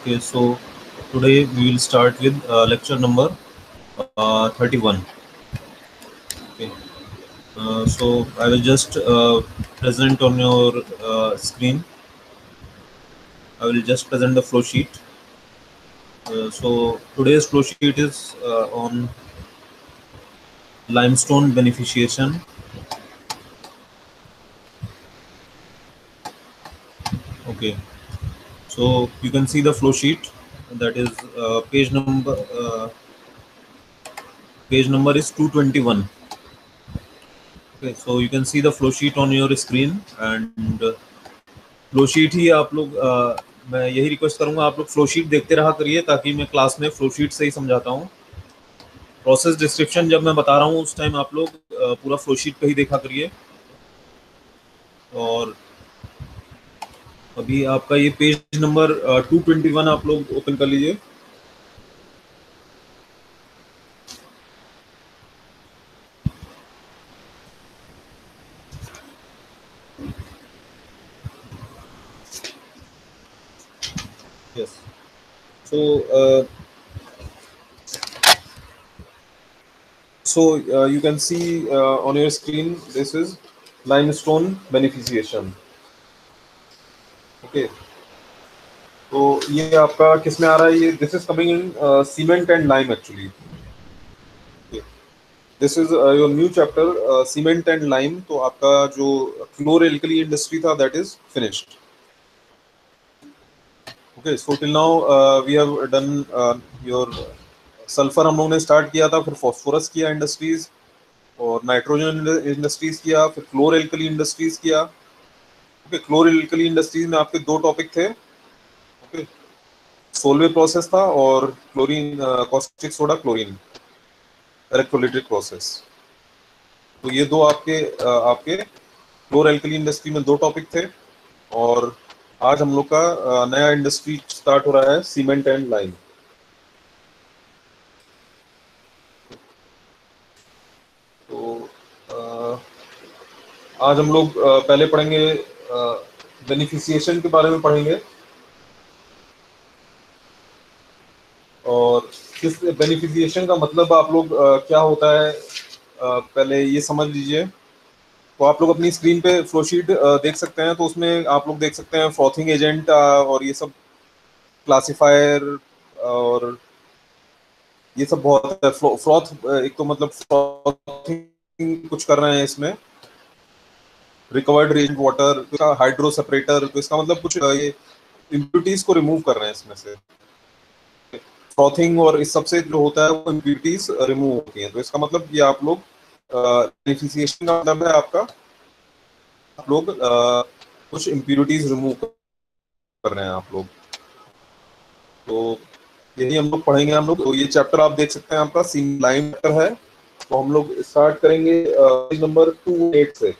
Okay, so today we will start with lecture number 31. Okay, so I will just present on your screen. I will just present the flow sheet. So today's flow sheet is on limestone beneficiation. Okay, so you can see the flow sheet. That is page number is 221. Okay, so you can see the flow sheet on your screen and flow sheet ही आप लोग मैं यही request करूंगा आप लोग flow sheet देखते रहा करिए ताकि मैं क्लास में फ्लो शीट से ही समझाता हूँ। प्रोसेस डिस्क्रिप्शन जब मैं बता रहा हूँ उस टाइम आप लोग पूरा फ्लो शीट पे ही देखा करिए। और अभी आपका ये पेज नंबर 221 आप लोग ओपन कर लीजिए। Yes, so you can see on your screen this is limestone beneficiation. Okay, तो ये आपका किस में आ रहा है? ये this is coming in cement and lime actually. This is your new chapter cement and lime. तो आपका जो फ्लोर एल्कली इंडस्ट्री था that is finished. Okay, so till now we have done your sulphur हम लोगों ने start किया था, फिर फॉस्फोरस किया इंडस्ट्रीज, और नाइट्रोजन इंडस्ट्रीज किया, फिर क्लोर एल्कली इंडस्ट्रीज किया। ओके, क्लोर एल्कली इंडस्ट्रीज में आपके दो टॉपिक थे। ओके, सोलवे प्रोसेस था और chlorine caustic soda chlorine electrolytic process. तो ये दो आपके क्लोर एल्कली इंडस्ट्री में दो टॉपिक थे। और आज हम लोग का नया इंडस्ट्री स्टार्ट हो रहा है, सीमेंट एंड लाइम। तो आज हम लोग पहले पढ़ेंगे बेनिफिशिएशन के बारे में पढ़ेंगे। और किस बेनिफिशिएशन का मतलब आप लोग क्या होता है पहले ये समझ लीजिए। तो आप लोग अपनी स्क्रीन पे फ्लो शीट देख सकते हैं। तो उसमें आप लोग देख सकते हैं फ्रॉथिंग एजेंट और ये सब क्लासिफायर और ये सब बहुत है। फ्रॉथ एक तो मतलब फ्रॉथिंग कुछ कर रहे हैं इसमें, रिकवर्ड रिएजेंट वाटर का हाइड्रो सेपरेटर। तो इसका मतलब कुछ ये इम्प्यूरिटीज को रिमूव कर रहे हैं इसमें से। फ्रॉथिंग और इस सबसे जो होता है वो इम्प्यूरिटीज रिमूव होती हैं। तो इसका मतलब ये आप लोग बेनिफिशिएशन का मतलब है आपका, आप लोग कुछ इम्प्यूरिटीज रिमूव कर रहे हैं आप लोग। तो यही हम लोग पढ़ेंगे हम लोग। तो ये चैप्टर आप देख सकते हैं आपका सीम लाइन चैप्टर है। तो हम लोग स्टार्ट करेंगे पेज नंबर 28 से।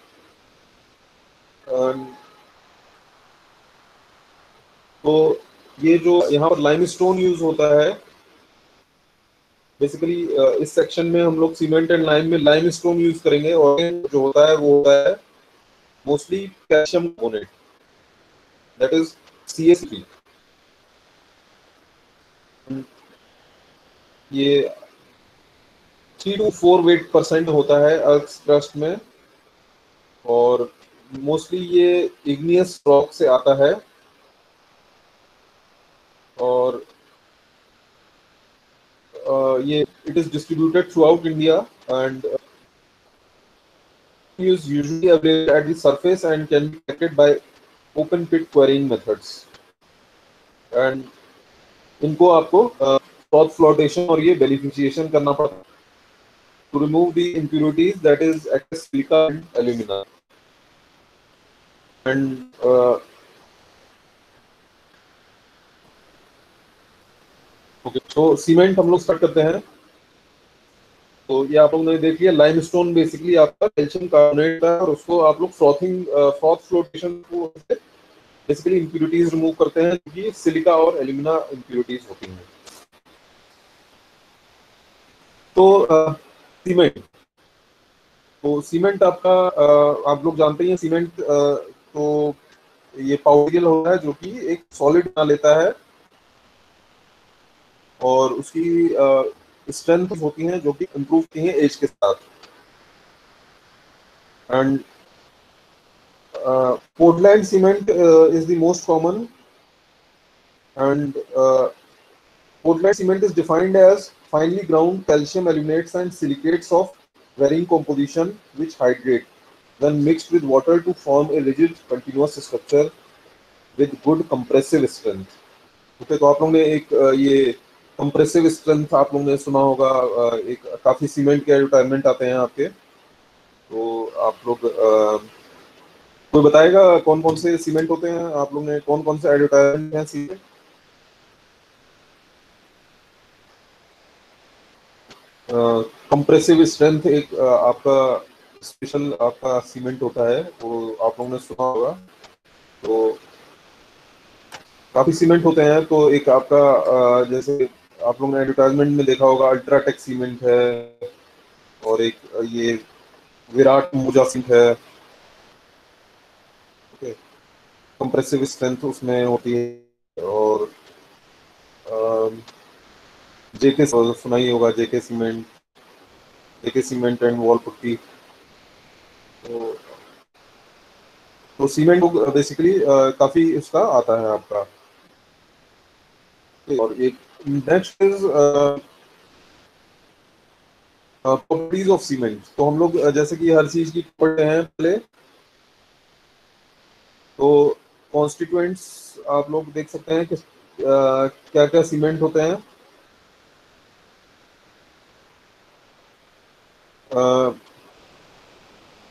तो ये जो यहाँ पर लाइमस्टोन यूज होता है बेसिकली इस सेक्शन में हम लोग सीमेंट एंड लाइम में लाइमस्टोन यूज करेंगे। और जो होता है वो होता है mostly calcium carbonate, that is CaC3। ये 3 to 4 वेट % होता है अर्थ क्रस्ट में। और मोस्टली ये इग्नियस रॉक से आता है। और ये it is distributed through out India and is usually available at the surface and can be detected by open pit quarrying methods. And इनको आपको फ्रॉथ फ्लोटेशन और ये बेनिफिशिएशन करना पड़ता है to remove the impurities that is excess silica and alumina. And okay, so cement हम लोग start करते हैं। तो ये आप लोगों ने देख लिया, लाइमस्टोन बेसिकली आपका कैल्शियम कार्बोनेट है और उसको आप लोग फ्रॉथ फ्लोटेशन को बेसिकली इंप्यूरिटीज रिमूव करते हैं क्योंकि सिलिका और एल्यूमिना इंप्यूरिटीज होती हैं। तो सीमेंट, तो सीमेंट आपका आप लोग जानते हैं सीमेंट तो ये पाउडर होता है जो कि एक सॉलिड बना लेता है। और उसकी स्ट्रेंथ होती हैं जो कि इम्प्रूव होती हैं एज के साथ। And Portland cement is the most common and Portland cement is defined as finely ground calcium aluminates and silicates of varying composition which hydrate when mixed with water to form a rigid continuous structure with good compressive strength. Okay, तो आप लोगों ने ये compressive strength आप लोगों ने सुना होगा। एक काफी सीमेंट के एडवर्टाइजमेंट आते हैं आपके, तो आप लोग कोई बताएगा कौन कौन से सीमेंट होते हैं, आप लोग ने कौन कौन से एडवर्टाइजमेंट हैं सीमेंट? कंप्रेसिव स्ट्रेंथ एक आपका स्पेशल आपका सीमेंट होता है, वो आप लोगों ने सुना होगा। तो काफी सीमेंट होते हैं, तो एक आपका जैसे आप लोगों ने एडवर्टाइजमेंट में देखा होगा अल्ट्राटेक सीमेंट है, और एक ये विराट मोजा सीमेंट है। ओके, कंप्रेसिव स्ट्रेंथ उसमें होती है। और जेके सुना ही होगा, जेके सीमेंट एंड वॉल पुट्टी। तो सीमेंट बेसिकली काफी इसका आता है आपका। और एक next is properties of cement. तो हम लोग जैसे कि हर चीज की पढ़ते हैं पहले, तो कॉन्स्टिट्यूएंट्स आप लोग देख सकते हैं कि क्या क्या सीमेंट होते हैं।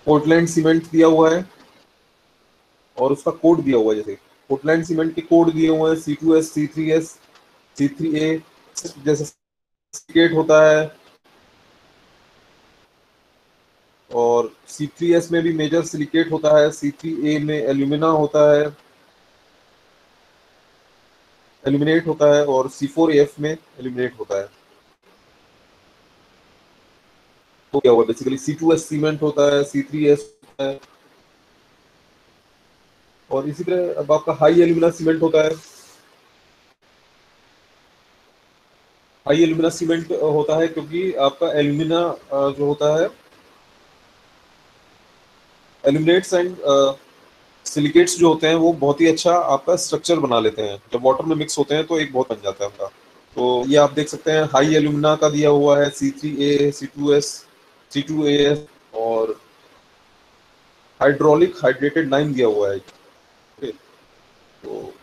पोर्टलैंड सीमेंट दिया हुआ है और उसका कोड दिया हुआ है। जैसे पोर्टलैंड सीमेंट के कोड दिए हुए हैं C2S, C3S, C3A। जैसे सिलिकेट होता है, और C3S में भी मेजर सिलिकेट होता है, C3A में एल्यूमिना होता है, एल्यूमिनेट होता है, और C4AF में एल्यूमिनेट होता है। तो क्या हुआ, बेसिकली C2S सीमेंट होता है, C3S होता है, और इसी तरह अब आपका हाई एल्यूमिना सीमेंट होता है। हाई एल्यूमिना सीमेंट होता है क्योंकि आपका एल्यूमिना जो होता है, एल्यूमिनेट्स एंड सिलिकेट्स जो होते हैं वो बहुत ही अच्छा आपका स्ट्रक्चर बना लेते हैं। जब वाटर में मिक्स होते हैं तो एक बहुत बन जाता है उनका। तो ये आप देख सकते हैं हाई एल्यूमिना का दिया हुआ है C3A, C2S, C2AS, और हाइड्रोलिक हाइड्रेटेड लाइम दिया हुआ है। ओके, तो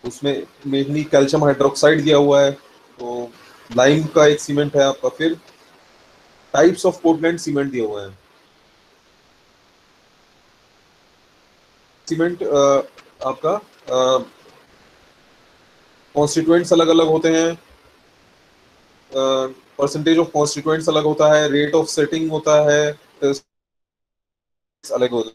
उसमें मेनली कैल्शियम हाइड्रोक्साइड दिया हुआ है। तो लाइम का एक सीमेंट है आपका। फिर टाइप्स ऑफ पोर्टलैंड सीमेंट दिए हुए हैं। सीमेंट आपका कॉन्स्टिट्यूएंट्स अलग अलग होते हैं, परसेंटेज ऑफ कॉन्स्टिट्यूएंट्स अलग होता है, रेट ऑफ सेटिंग होता है, अलग होता है।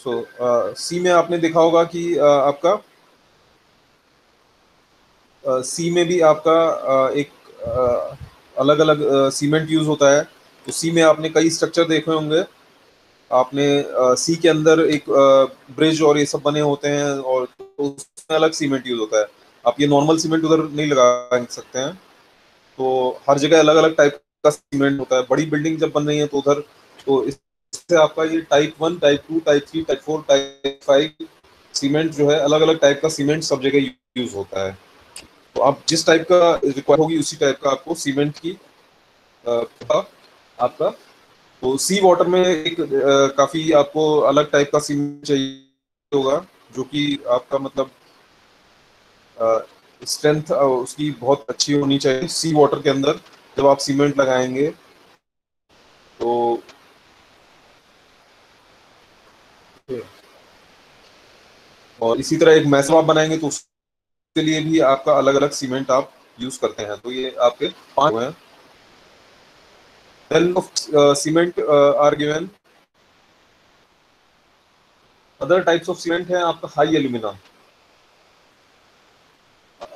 सो सी में आपने देखा होगा कि आपका सी में भी आपका एक अलग अलग सीमेंट यूज होता है। तो सी में आपने कई स्ट्रक्चर देखे होंगे, आपने सी के अंदर एक ब्रिज और ये सब बने होते हैं, और उसमें अलग सीमेंट यूज होता है। आप ये नॉर्मल सीमेंट उधर नहीं लगा सकते हैं। तो हर जगह अलग अलग टाइप का सीमेंट होता है। बड़ी बिल्डिंग जब बन रही है तो उधर, तो इससे आपका ये type 1, type 2, type 3, type 4, type 5 cement जो है, अलग अलग टाइप का सीमेंट सब जगह यूज होता है। तो आप जिस टाइप का रिक्वायर होगी उसी टाइप का आपको सीमेंट की आपका, तो सी वाटर में एक काफी आपको अलग टाइप का सीमेंट चाहिए होगा, जो कि आपका मतलब स्ट्रेंथ उसकी बहुत अच्छी होनी चाहिए सी वाटर के अंदर। जब आप सीमेंट लगाएंगे तो और इसी तरह एक मैसम आप बनाएंगे तो उसके लिए भी आपका अलग अलग सीमेंट आप यूज करते हैं। तो ये आपके 5 हैं। Then of cement are given. Other types of cement है आपका हाई एल्यूमिना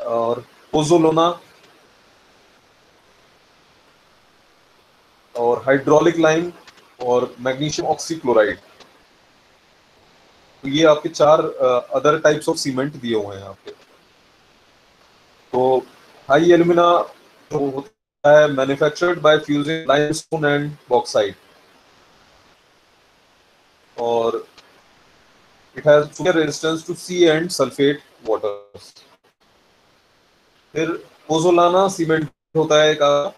और पोजोलोना और हाइड्रोलिक लाइम और मैग्नीशियम ऑक्सीक्लोराइड। तो ये आपके 4 अदर टाइप्स ऑफ सीमेंट दिए हुए हैं आपके। तो हाई एल्यूमिना जो होता है manufactured by fusing limestone and bauxite, और it has super resistance to sea and sulphate waters. फिर पोजोलाना सीमेंट होता है का,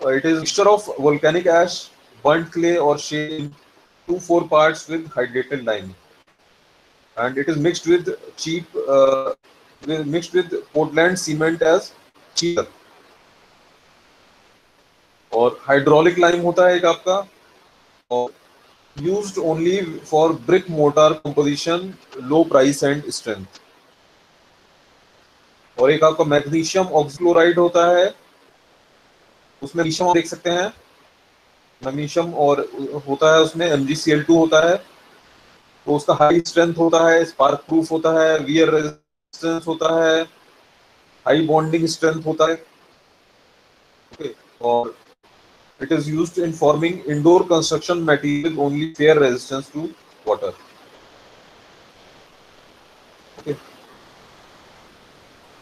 it is mixture of volcanic ash, burnt clay और shale 2-4 parts with hydrated lime, and it is mixed with Portland cement as cheater। और hydraulic lime होता है एक आपका, और used only for brick mortar composition, low price and strength। और एक आपका मैग्नीशियम ऑक्सीक्लोराइड होता है, उसमें मैग्नीशियम आप देख सकते हैं, मैग्नीशियम और होता है उसमें MgCl2 होता है। तो उसका हाई स्ट्रेंथ होता है, स्पार्क प्रूफ होता है, वियर रेजिस्टेंस होता है, हाई बॉन्डिंग स्ट्रेंथ होता है। ओके, और it is used in forming indoor construction material only fair resistance to water. Okay,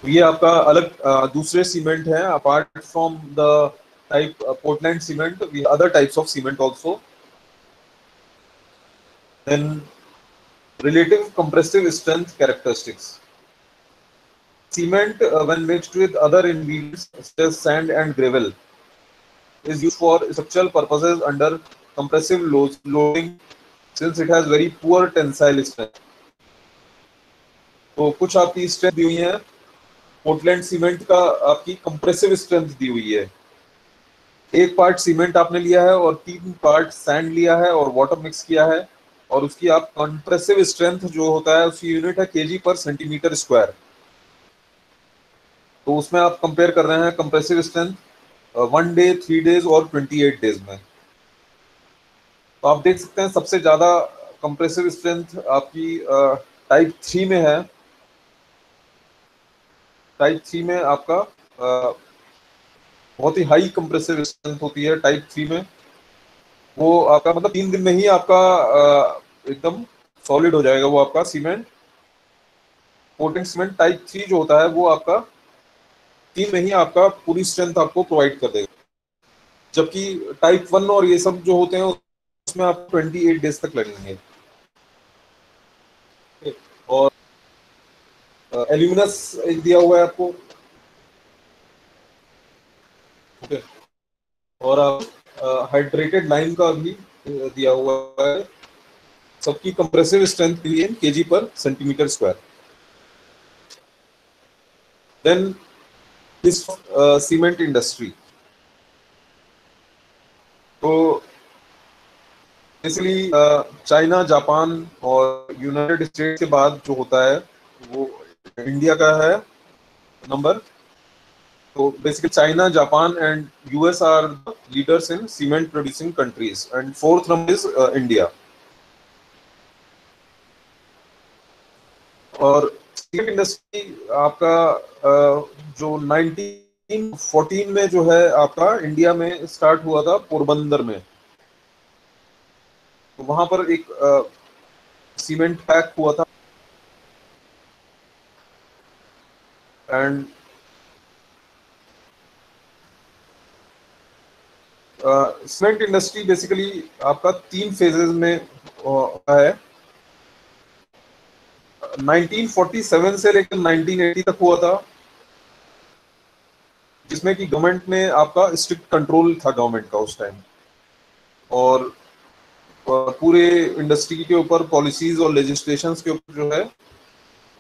ये आपका अलग दूसरे सीमेंट है apart from the type Portland cement, we other types of cement also. Then relative compressive strength characteristics. Cement, when mixed with other ingredients such as sand and gravel, is used for structural purposes under compressive loading, since it has very poor tensile strength। तो कुछ आपकी strength दी हुई है, Portland cement का आपकी compressive strength दी हुई है। 1 part cement आपने लिया है और 3 पार्ट सैंड लिया है और वाटर मिक्स किया है, और उसकी आप कंप्रेसिव स्ट्रेंथ जो होता है उसकी यूनिट है केजी पर सेंटीमीटर स्क्वायर। तो उसमें आप कंपेयर कर रहे हैं कंप्रेसिव स्ट्रेंथ 1 डे, 3 डेज और 28 डेज में। तो आप देख सकते हैं सबसे ज्यादा कंप्रेसिव स्ट्रेंथ आपकी टाइप 3 में है। टाइप 3 में आपका बहुत ही हाई कंप्रेसिव स्ट्रेंथ होती है टाइप 3 में। वो आपका मतलब 3 दिन में ही आपका एकदम सॉलिड हो जाएगा वो आपका सीमेंट। पोर्टलैंड सीमेंट टाइप 3 जो होता है वो आपका 3 में ही आपका पूरी स्ट्रेंथ आपको प्रोवाइड कर देगा, जबकि टाइप 1 और ये सब जो होते हैं उसमें आप 28 डेज तक लगेंगे। और एल्यूमिनस एक दिया हुआ है आपको। ओके, और आप हाइड्रेटेड लाइम का भी दिया हुआ है, सबकी कंप्रेसिव स्ट्रेंथ के लिए केजी पर centimetre square. Then this cement industry, तो बेसिकली चाइना, जापान और यूनाइटेड स्टेट्स के बाद जो होता है वो इंडिया का है नंबर। तो basically China, Japan and US are the leaders in cement producing countries, and fourth number is India। और सीमेंट इंडस्ट्री आपका जो 90 1914 में जो है आपका इंडिया में स्टार्ट हुआ था पोरबंदर में। तो वहां पर एक सीमेंट पैक हुआ था। एंड सीमेंट इंडस्ट्री बेसिकली आपका 3 फेजेस में है। 1947 से लेकर 1980 तक हुआ था, जिसमें कि गवर्नमेंट ने आपका स्ट्रिक्ट कंट्रोल था गवर्नमेंट का उस टाइम, और पूरे इंडस्ट्री के ऊपर पॉलिसीज और लेजिस्लेशंस के ऊपर जो है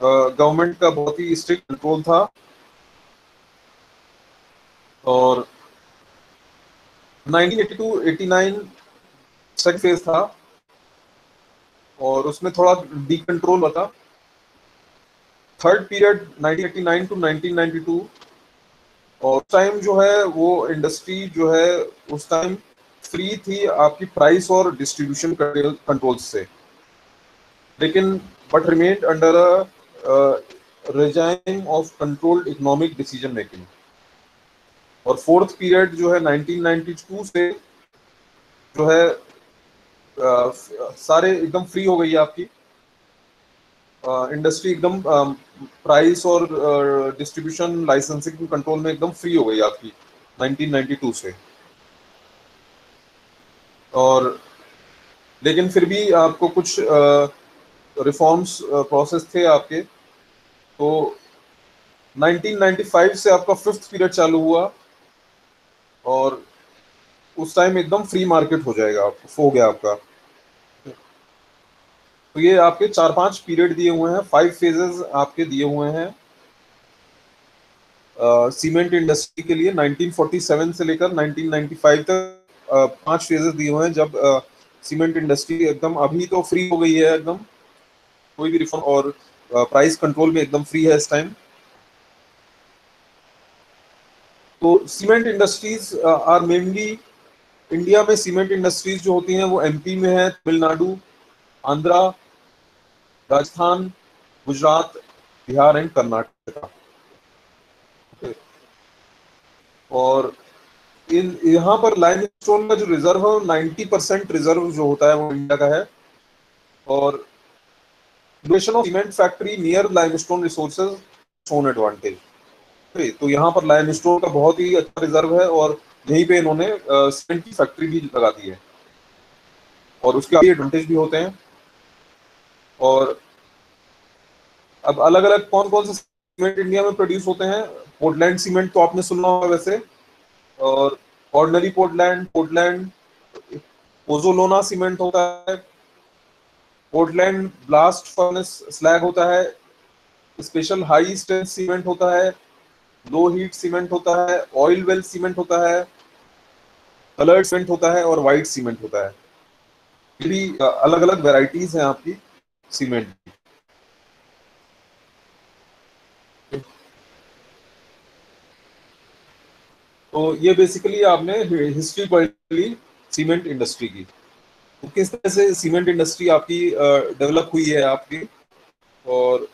गवर्नमेंट का बहुत ही स्ट्रिक्ट कंट्रोल था। और 1982-89 सेकंड फेज था, और उसमें थोड़ा डी कंट्रोल हुआ था। थर्ड पीरियड 1989 टू 1992, और उस टाइम जो है वो इंडस्ट्री जो है उस टाइम फ्री थी आपकी प्राइस और डिस्ट्रीब्यूशन कंट्रोल से, लेकिन but remained under a regime of controlled economic decision making. और फोर्थ पीरियड जो है 1992 से जो है सारे एकदम फ्री हो गई है आपकी इंडस्ट्री, एकदम प्राइस और डिस्ट्रीब्यूशन लाइसेंसिंग कंट्रोल में एकदम फ्री हो गई आपकी 1992 से। और लेकिन फिर भी आपको कुछ रिफॉर्म्स प्रोसेस थे आपके। तो 1995 से आपका फिफ्थ पीरियड चालू हुआ, और उस टाइम एकदम फ्री मार्केट हो जाएगा, हो गया आपका। तो ये आपके 4-5 पीरियड दिए हुए हैं, 5 फेजेस आपके दिए हुए हैं सीमेंट इंडस्ट्री के लिए। 1947 से लेकर 1995 तक 5 फेजेस दिए हुए हैं, जब सीमेंट इंडस्ट्री एकदम अभी तो फ्री हो गई है, एकदम कोई भी रिफॉर्म और प्राइस कंट्रोल में एकदम फ्री है इस टाइम। तो cement industries are mainly India में, सीमेंट इंडस्ट्रीज जो होती हैं वो एमपी में है, तमिलनाडु, आंध्रा, राजस्थान, गुजरात, बिहार एंड कर्नाटक। और इन यहाँ पर लाइमस्टोन का जो रिजर्व है 90% रिजर्व जो होता है वो इंडिया का है। और location of cement factory near limestone resources shown advantage. तो यहाँ पर लाइमस्टोन का बहुत ही अच्छा रिजर्व है, और यहीं पे इन्होंने सीमेंट की फैक्ट्री भी लगा दी है, और उसके एडवांटेज भी होते हैं। और अब अलग अलग कौन कौन से सीमेंट इंडिया में प्रोड्यूस होते हैं। पोर्टलैंड सीमेंट तो आपने सुना होगा वैसे, और ordinary Portland, Portland pozzolana cement होता है, पोर्टलैंड ब्लास्ट फर्नेस स्लैग होता है, स्पेशल हाई स्ट्रेंथ सीमेंट होता है, लो हीट सीमेंट होता है, ऑयल वेल सीमेंट होता है, कलर्ड सीमेंट होता है, और व्हाइट सीमेंट होता है। ये भी अलग अलग वेराइटीज हैं आपकी सीमेंट की। तो ये बेसिकली आपने हिस्ट्री पढ़ ली सीमेंट इंडस्ट्री की, तो किस तरह से सीमेंट इंडस्ट्री आपकी डेवलप हुई है आपकी। और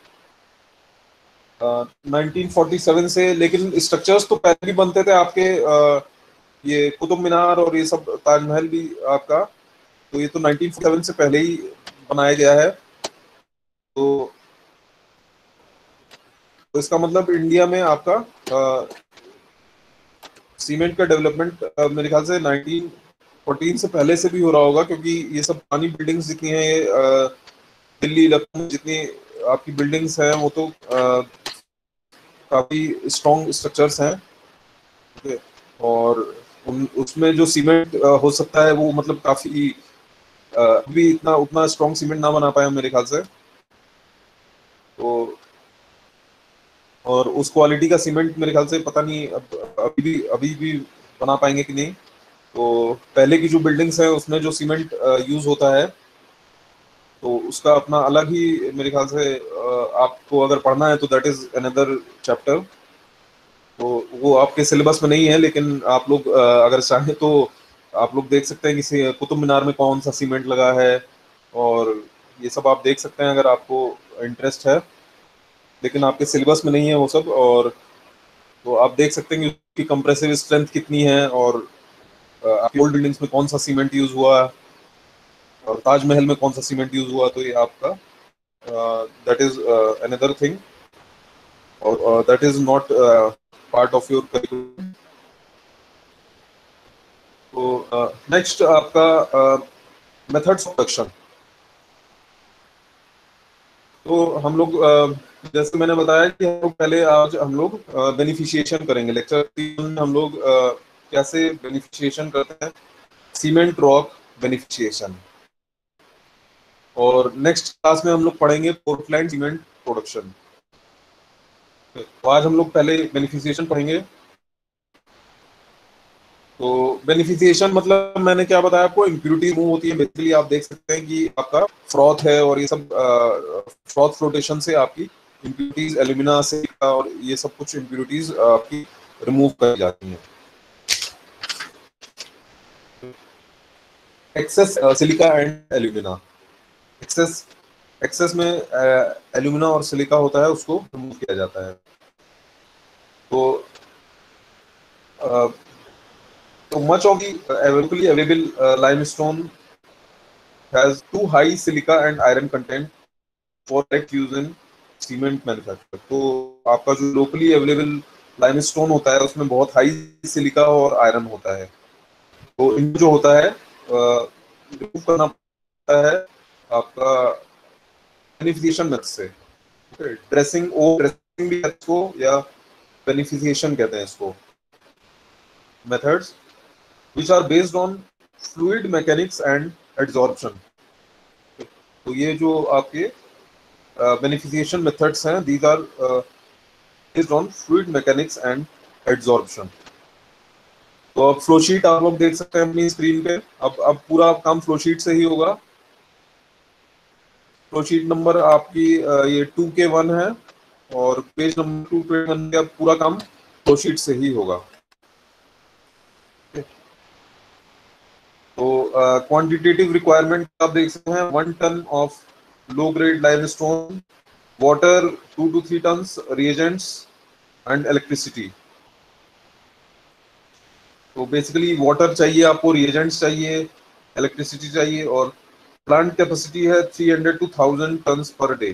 1947 से, लेकिन स्ट्रक्चर्स तो पहले भी बनते थे आपके, ये कुतुब मीनार और ये सब, ताजमहल भी आपका, तो ये तो 1947 से पहले ही बनाया गया है। तो इसका मतलब इंडिया में आपका सीमेंट का डेवलपमेंट मेरे ख्याल से 1914 से पहले से भी हो रहा होगा, क्योंकि ये सब पुरानी बिल्डिंग्स जितनी हैं ये दिल्ली, लखनऊ जितनी आपकी बिल्डिंग्स हैं वो तो काफी स्ट्रॉन्ग स्ट्रक्चर्स हैं। ठीक है? और उसमें जो सीमेंट हो सकता है वो मतलब काफी भी इतना उतना स्ट्रॉन्ग सीमेंट ना बना पाए मेरे ख्याल से। तो और उस क्वालिटी का सीमेंट मेरे ख्याल से पता नहीं अभी भी बना पाएंगे कि नहीं। तो पहले की जो बिल्डिंग्स है उसमें जो सीमेंट यूज होता है, तो उसका अपना अलग ही मेरे ख्याल से आपको अगर पढ़ना है तो दैट इज अनदर चैप्टर। तो वो आपके सिलेबस में नहीं है, लेकिन आप लोग अगर चाहें तो आप लोग देख सकते हैं कि कुतुब मीनार में कौन सा सीमेंट लगा है, और ये सब आप देख सकते हैं अगर आपको इंटरेस्ट है, लेकिन आपके सिलेबस में नहीं है वो सब। और तो आप देख सकते हैं कि की कंप्रेसिव स्ट्रेंथ कितनी है, और आपकी ओल्ड बिल्डिंग्स में कौन सा सीमेंट यूज हुआ, और ताजमहल में कौन सा सीमेंट यूज हुआ, तो ये आपका दैट इज अनदर थिंग, और that is not part of your curriculum. तो नेक्स्ट आपका मेथड्स ऑफ प्रोडक्शन। तो हम लोग जैसे मैंने बताया कि हम लोग पहले आज हम लोग बेनिफिशिएशन करेंगे। लेक्चर 3 में हम लोग कैसे बेनिफिशिएशन करते हैं, सीमेंट रॉक बेनिफिशिएशन। और नेक्स्ट क्लास में हम लोग पढ़ेंगे पोर्टलैंड सीमेंट प्रोडक्शन। तो आज हम लोग पहले बेनिफिशिएशन पढ़ेंगे। तो बेनिफिशिएशन मतलब मैंने क्या बताया आपको, इम्प्यूरिटी रिमूव होती है। बेसिकली आप देख सकते हैं कि आपका फ्रॉथ है, और ये सब फ्रॉथ फ्लोटेशन से आपकी इम्प्यूरिटीज, एल्यूमिना से और ये सब कुछ इम्प्यूरिटीज आपकी रिमूव कर जाती हैं। Excess silica and alumina, excess excess में एल्यूमिना और सिलिका होता है, उसको रिमूव किया जाता है। तो much of the available limestone has too high silica and iron content for direct use in cement manufacture। तो आपका जो लोकली अवेलेबल लाइमस्टोन होता है उसमें बहुत हाई सिलिका और आयरन होता है। तो इन जो होता है रिमूव करना पड़ता है आपका बेनिफिशिएशन मेथड से। ड्रेसिंग ओ ड्रेसिंग भी इसको, या बेनिफिशिएशन कहते हैं इसको। Methods which are based on fluid mechanics and adsorption। तो ये जो आपके बेनिफिशिएशन मेथड्स हैं, these are based on fluid mechanics and adsorption। तो अब फ्लो शीट आप लोग देख सकते हैं अपनी स्क्रीन पे। अब पूरा काम फ्लो शीट से ही होगा। फ्लो शीट नंबर आपकी ये 2K1 है, और पेज नंबर 221 का पूरा काम फ्लो शीट से ही होगा। तो क्वांटिटेटिव रिक्वायरमेंट आप देख सकते हैं, 1 ton of low grade limestone, water 2 to 3 tons, reagents and electricity. तो बेसिकली वाटर चाहिए आपको, रिएजेंट्स चाहिए, इलेक्ट्रिसिटी चाहिए, और प्लांट कैपेसिटी है 300 to 1000 टन्स पर डे।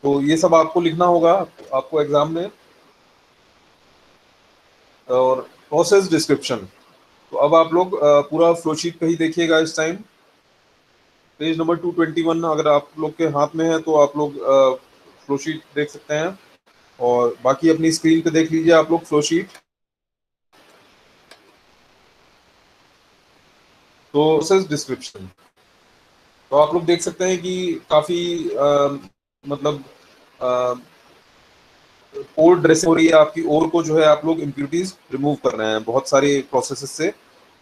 तो ये सब आपको लिखना होगा आपको एग्जाम में। और प्रोसेस डिस्क्रिप्शन, तो अब आप लोग पूरा फ्लोशीट पे ही देखिएगा इस टाइम। पेज नंबर 221 अगर आप लोग के हाथ में है तो आप लोग फ्लोशीट देख सकते हैं, और बाकी अपनी स्क्रीन पे देख लीजिए आप लोग फ्लोशीट। तो प्रोसेस डिस्क्रिप्शन, तो आप लोग देख सकते हैं कि काफी मतलब ओर ड्रेसिंग हो रही है आपकी, ओर को जो है आप लोग इम्प्यूरिटीज रिमूव कर रहे हैं बहुत सारे प्रोसेसेस से।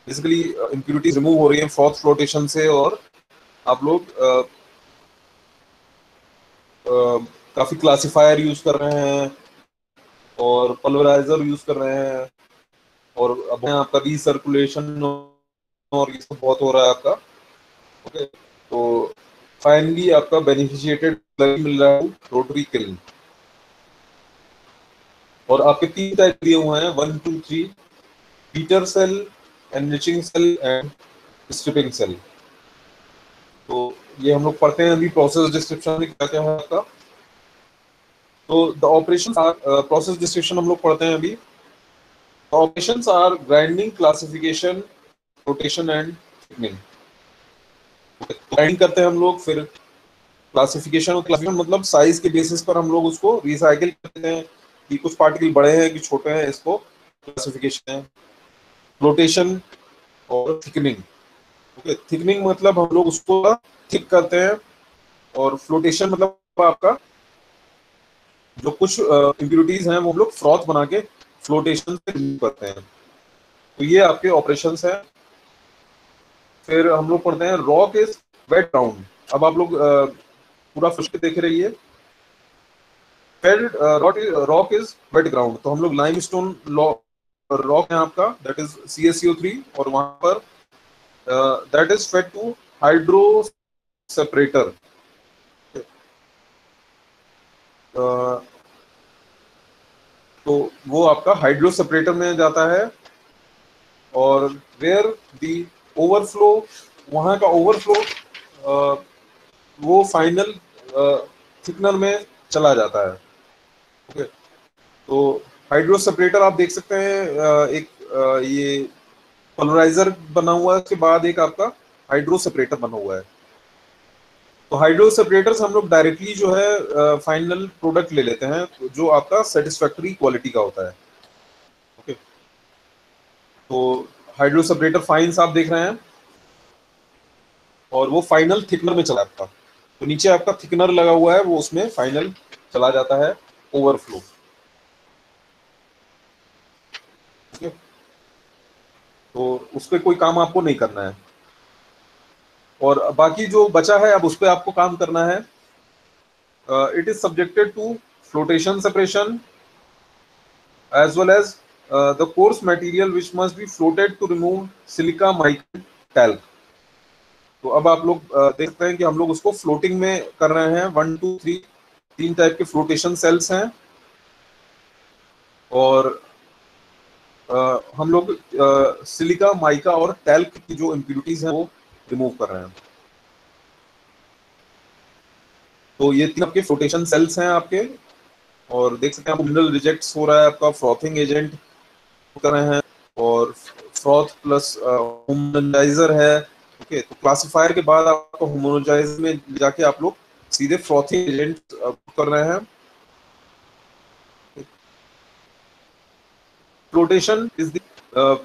बेसिकली इम्प्यूरिटीज रिमूव हो रही है फ्रॉथ फ्लोटेशन से, और आप लोग काफी क्लासिफायर यूज कर रहे हैं, और पल्वराइजर यूज कर रहे हैं, और अब आपका रीसर्कुलेशन और ये सब बहुत हो रहा है आपका। ओके, तो फाइनली आपका बेनिफिशिएटेड मिल रहा है रोटरी किल्न। और आपके 3 टाइप दिए हुए हैं, 1 2 3, heater cell, enriching cell and stripping cell. तो ये हम लोग पढ़ते हैं अभी प्रोसेस डिस्क्रिप्शन में क्या क्या है आपका। तो the operations are, process description हम लोग पढ़ते हैं अभी। Operations are grinding, classification, rotation and thickening. Grinding करते हैं हम लोग, फिर क्लासिफिकेशन, और क्लासिफिकेशन मतलब साइज के बेसिस पर हम लोग उसको रिसाइकिल करते हैं कि कुछ पार्टिकल बड़े हैं कि छोटे हैं, इसको क्लासिफिकेशन है। फ्लोटेशन और थिकनिंग। ओके, थिकनिंग मतलब हम लोग उसको थिक करते हैं, और फ्लोटेशन मतलब आपका जो कुछ इम्प्यूरिटीज हैं वो हम लोग फ्रॉथ बना के फ्लोटेशन से रिमूव करते हैं। तो ये आपके ऑपरेशंस हैं। फिर हम लोग पढ़ते हैं रॉक इज वेट ग्राउंड। अब आप लोग पूरा फिश देख रहिए। रॉक इज वेट ग्राउंड, तो हम लोग लाइमस्टोन रॉक है आपका, दैट इज CaCO3, और वहां पर that is fed to hydro separator. तो वो आपका हाइड्रो सेपरेटर में जाता है, और वेयर दी ओवरफ्लो, वहाँ का ओवरफ्लो वो फाइनल थिकनर में चला जाता है। ओके, तो हाइड्रो सेपरेटर आप देख सकते हैं, एक ये पोलराइजर बना हुआ है, उसके बाद एक आपका हाइड्रो सेपरेटर बना हुआ है। तो हाइड्रो सेपरेटर से हम लोग डायरेक्टली जो है फाइनल प्रोडक्ट ले लेते हैं, जो आपका सेटिस्फैक्टरी क्वालिटी का होता है। ओके, तो हाइड्रो सेपरेटर फाइन्स आप देख रहे हैं, और वो फाइनल थिकनर में चला आपका, तो नीचे आपका थिकनर लगा हुआ है, वो उसमें फाइनल चला जाता है ओवरफ्लो। ठीक है, तो उस पर कोई काम आपको नहीं करना है, और बाकी जो बचा है अब उस पर आपको काम करना है। It is subjected to flotation separation as well as the coarse material which must be floated to remove silica mica talc। तो अब आप लोग देख सकते हैं कि हम लोग उसको फ्लोटिंग में कर रहे हैं। 1 2 3 तीन टाइप के फ्लोटेशन सेल्स हैं, और हम लोग सिलिका माइका और टैल्क की जो इम्प्यूरिटीज हैं वो रिमूव कर रहे हैं। तो ये तीन आपके फ्लोटेशन सेल्स हैं आपके, और देख सकते हैं आपको मिनरल रिजेक्ट्स हो रहा है, आपका फ्रॉथिंग एजेंट कर रहे हैं, और फ्रॉथ प्लस होमोजेनाइजर है। ओके, तो क्लासिफायर के बाद आपको होमोजेनाइजर में जाके आप लोग सीधे फ्रॉथिंग एजेंट कर रहे हैं। Flotation is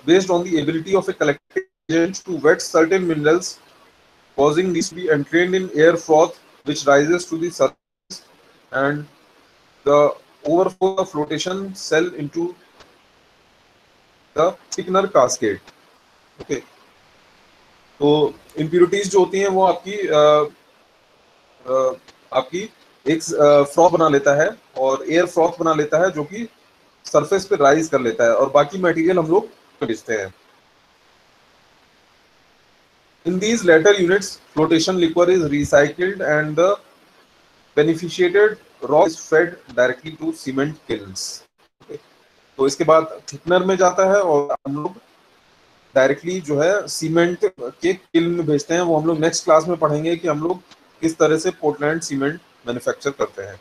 based on the ability of a collecting agent to wet certain minerals, causing these to be entrained in air froth, which rises to the surface, and the overflow of flotation cell into the thickener cascade। Okay, तो impurities जो होती हैं वो आपकी एक froth बना लेता है, और एयर फ्रॉथ बना लेता है, जो कि सरफेस पे राइज कर लेता है, और बाकी मटेरियल हम लोग भेजते हैं। In these later units, flotation liquor is recycled and the beneficiated rock is fed directly to cement kilns। Okay, तो इसके बाद थिकनर में जाता है, और हम लोग डायरेक्टली जो है सीमेंट के किल्न में भेजते हैं। वो हम लोग नेक्स्ट क्लास में पढ़ेंगे कि हम लोग किस तरह से पोर्टलैंड सीमेंट मैन्युफैक्चर करते हैं।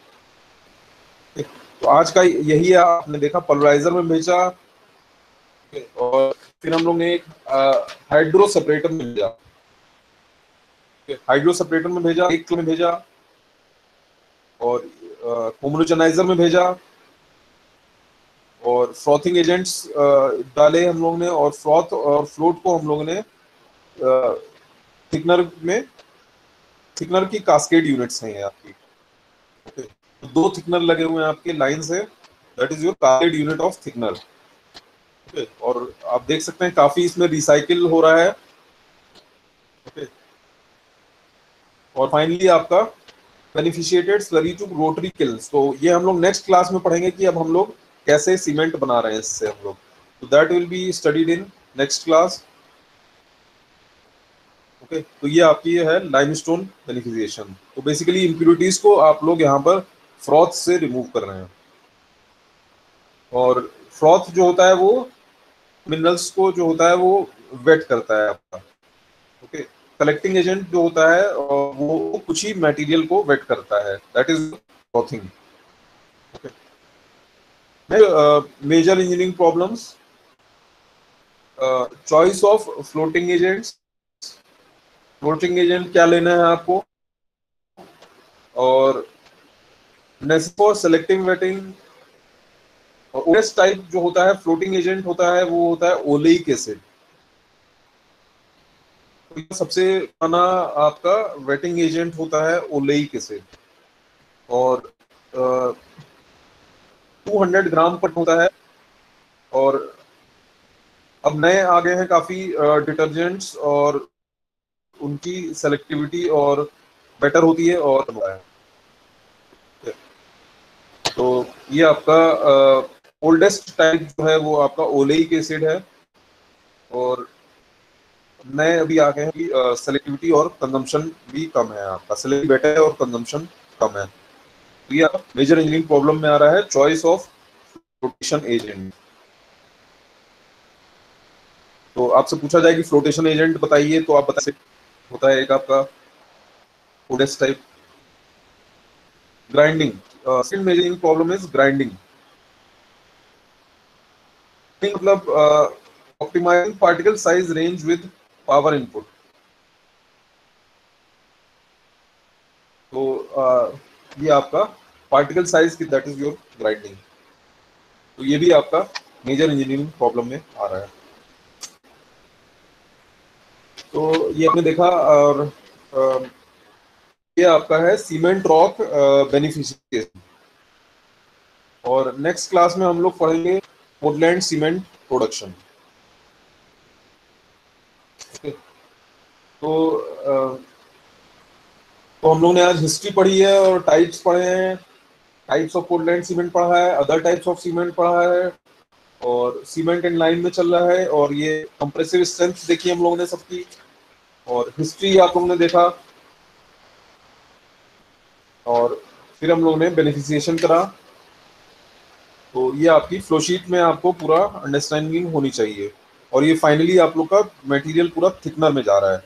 Okay, तो आज का यही है, आपने देखा पोलराइजर में भेजा, और फिर हम लोग ने एक हाइड्रो सेपरेटर में भेजा, हाइड्रो सेपरेटर में भेजा, एक में भेजा, और होमोजेनाइजर में भेजा, और फ्रॉथिंग एजेंट्स डाले हम लोग ने, और फ्रॉथ और फ्लोट को हम लोग ने थिकनर में, थिकनर की कास्केड यूनिट्स हैं ये आपकी। ओके, तो दो थिकनर लगे हुए हैं आपके लाइन से, that is your cascade unit of thickener. Okay, और आप देख सकते हैं काफी इसमें रिसाइकिल हो रहा है। ओके, और फाइनली आपका बेनिफिशिएटेड स्लरी टू रोटरी किल्स। तो ये हम लोग नेक्स्ट क्लास में पढ़ेंगे कि अब हम लोग कैसे सीमेंट बना रहे हैं इससे हम लोग, तो that will be studied in next class. Okay, तो ये आपकी है लाइमस्टोन बेनिफिशिएशन। तो बेसिकली इम्प्यूरिटीज को आप लोग यहाँ पर फ्रॉथ से रिमूव कर रहे हैं, और फ्रॉथ जो होता है वो मिनरल्स को जो होता है वो वेट करता है आपका। ओके, कलेक्टिंग एजेंट जो होता है वो कुछ ही मटेरियल को वेट करता है, that is frothing. Okay, major engineering problems, choice of floating agents. Floating agent क्या लेना है आपको, और for selective wetting. OS type जो होता है फ्लोटिंग एजेंट होता है वो होता है ओलेइक एसिड। तो सबसे पुराना आपका वेटिंग एजेंट होता है ओलेइक एसिड, और 200 ग्राम पर होता है। और अब नए आ गए हैं काफी डिटर्जेंट्स, और उनकी सेलेक्टिविटी और बेटर होती है, और तो ये आपका ओल्डेस्ट टाइप जो है वो आपका ओलेइक एसिड है, और नए अभी आ गए हैं कि सेलेक्टिविटी और कंजम्पशन भी कम है, आपका सेलेक्टिविटी बेटर है और कंजम्पशन कम है। तो ये मेजर इंजीनियरिंग प्रॉब्लम में आ रहा है, चॉइस ऑफ फ्लोटेशन एजेंट। तो आपसे पूछा जाए कि फ्लोटेशन एजेंट बताइए, तो आप बता सकते होता है एक आपका ओडेस type grinding. Second measuring problem is grinding. मतलब optimising particle size range with power input. तो ये आपका पार्टिकल साइज की दैट इज योर ग्राइंडिंग। तो ये भी आपका मेजर इंजीनियरिंग प्रॉब्लम में आ रहा है। तो ये आपने देखा। और ये आपका है सीमेंट रॉक बेनिफिशियरिएशन। और नेक्स्ट क्लास में हम लोग पढ़ेंगे पोर्टलैंड सीमेंट प्रोडक्शन। तो हम लोग ने आज हिस्ट्री पढ़ी है और टाइप्स पढ़े हैं। टाइप्स ऑफ पोर्टलैंड सीमेंट पढ़ा है, अदर टाइप्स ऑफ सीमेंट पढ़ा है, और सीमेंट इन लाइन में चल रहा है, और ये कंप्रेसिव स्ट्रेंथ देखी हम लोगों ने सबकी, और हिस्ट्री आप लोगों ने देखा, और फिर हम लोगों ने बेनिफिशिएशन करा। तो ये आपकी फ्लोशीट में आपको पूरा अंडरस्टैंडिंग होनी चाहिए। और ये फाइनली आप लोग का मटेरियल पूरा थिकनर में जा रहा है।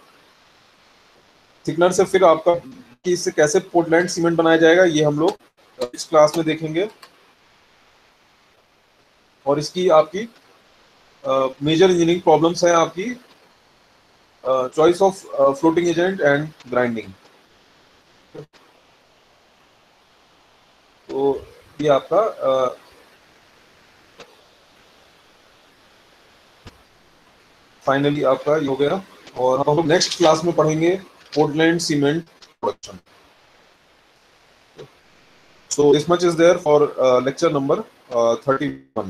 थिकनर से फिर आपका कि इससे कैसे पोर्टलैंड सीमेंट बनाया जाएगा ये हम लोग इस क्लास में देखेंगे। और इसकी आपकी मेजर इंजीनियरिंग प्रॉब्लम्स हैं आपकी choice of floating agent and grinding. तो ये आपका फाइनली आपका ये हो गया। और हम लोग नेक्स्ट क्लास में पढ़ेंगे Portland cement production. So this much is there for lecture number 31.